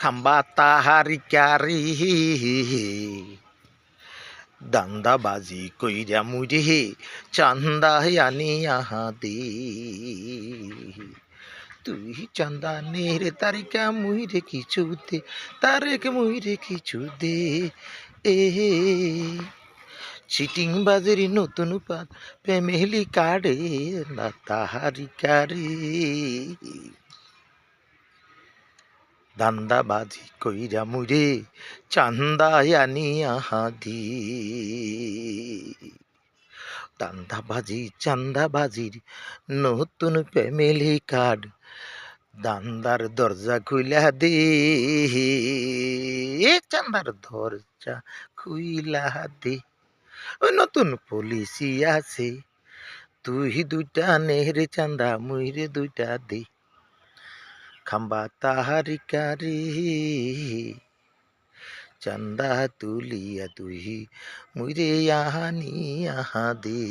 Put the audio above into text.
খাম্বা তাহারি কারি দান্দাবাজি কইরা মুইরে চান্দা আনিয়া দে। তুই চান্দা নে রে তারিকা মুইরে কিছু দে, তারেক মুইরে কিছু দে। এ চিটিং বাজের নতুন পাত ফ্যামিলি কার্ডে না তাহারি কারে দান্দাবাজি কইরা মুইরে চান্দা আনিয়া দি। দান্দাবাজি চান্দাবাজির নতুন ফ্যামিলি কার্ড দান্দার দরজা খুইলা দে। চান্দার দরজা খুইলা দে। ওই নতুন পলিসি আছে, তুই দুইটা নেহরে চান্দা মুইরে দুইটা দে। খাম্বা তাহারি কারি চান্দা তুলিয়া তুই মুইরে আহানি আহা দে।